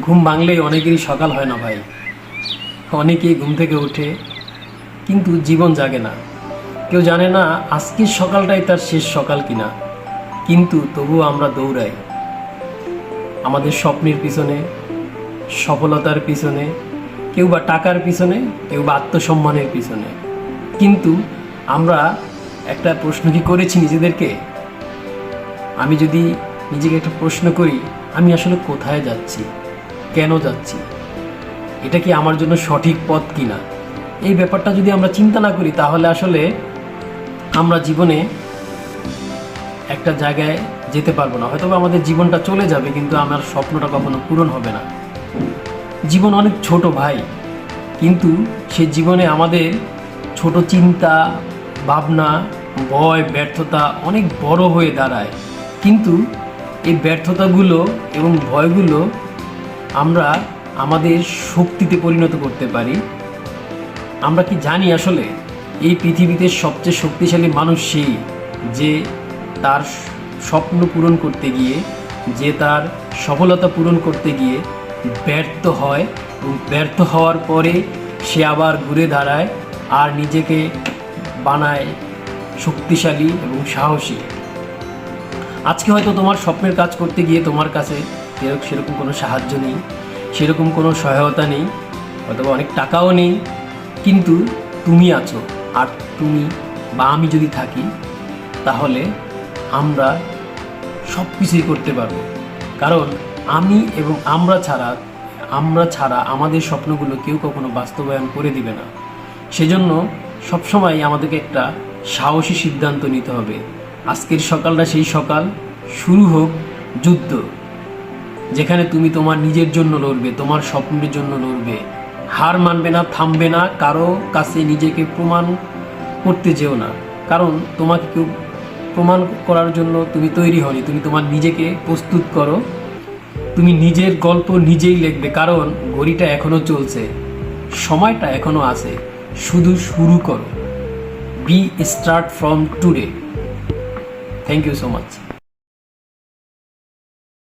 ঘুম ভাঙলেই অনেকেরই সকাল হয় না ভাই। অনেকেই ঘুম থেকে ওঠে কিন্তু জীবন জাগে না। কেউ জানে না আজকের সকালটাই তার শেষ সকাল কিনা, কিন্তু তবুও আমরা দৌড়াই আমাদের স্বপ্নের পিছনে, সফলতার পিছনে, কেউ বা টাকার পিছনে, কেউ বা আত্মসম্মানের পিছনে। কিন্তু আমরা একটা প্রশ্ন কি করেছি নিজেদেরকে? আমি যদি নিজেকে একটা প্রশ্ন করি, আমি আসলে কোথায় যাচ্ছি, কেন যাচ্ছি, এটা কি আমার জন্য সঠিক পথ কিনা, এই ব্যাপারটা যদি আমরা চিন্তা না করি তাহলে আসলে আমরা জীবনে একটা জায়গায় যেতে পারবো না। হয়তো আমাদের জীবনটা চলে যাবে কিন্তু আমার স্বপ্নটা কখনো পূরণ হবে না। জীবন অনেক ছোট ভাই, কিন্তু সে জীবনে আমাদের ছোট চিন্তা, ভাবনা, ভয়, ব্যর্থতা অনেক বড় হয়ে দাঁড়ায়। কিন্তু এই ব্যর্থতাগুলো এবং ভয়গুলো আমরা আমাদের শক্তিতে পরিণত করতে পারি। আমরা কি জানি আসলে এই পৃথিবীতে সবচেয়ে শক্তিশালী মানুষ সেই, যে তার স্বপ্ন পূরণ করতে গিয়ে, যে তার সফলতা পূরণ করতে গিয়ে ব্যর্থ হয় এবং ব্যর্থ হওয়ার পরে সে আবার ঘুরে দাঁড়ায় আর নিজেকে বানায় শক্তিশালী এবং সাহসী। আজকে হয়তো তোমার স্বপ্নের কাজ করতে গিয়ে তোমার কাছে সেরকম কোনো সাহায্য নেই, সেরকম কোনো সহায়তা নেই, অথবা অনেক টাকাও নেই, কিন্তু তুমি আছো। আর তুমি বা আমি যদি থাকি তাহলে আমরা সব কিছুই করতে পারবো। কারণ আমি এবং আমরা ছাড়া আমাদের স্বপ্নগুলো কেউ কখনো বাস্তবায়ন করে দিবে না। সেজন্য সবসময় আমাদেরকে একটা সাহসী সিদ্ধান্ত নিতে হবে। আজকের সকালটা সেই সকাল, শুরু হোক যুদ্ধ, যেখানে তুমি তোমার নিজের জন্য লড়বে, তোমার স্বপ্নের জন্য লড়বে। হার মানবে না, থামবে না, কারো কাছে নিজেকে প্রমাণ করতে যেও না। কারণ তোমাকে কেউ প্রমাণ করার জন্য তুমি তৈরি হওনি, তুমি তোমার নিজেকে প্রস্তুত করো। তুমি নিজের গল্প নিজেই লিখবে, কারণ ঘড়িটা এখনো চলছে, সময়টা এখনো আছে। শুধু শুরু করো। Be start from today. Thank you so much.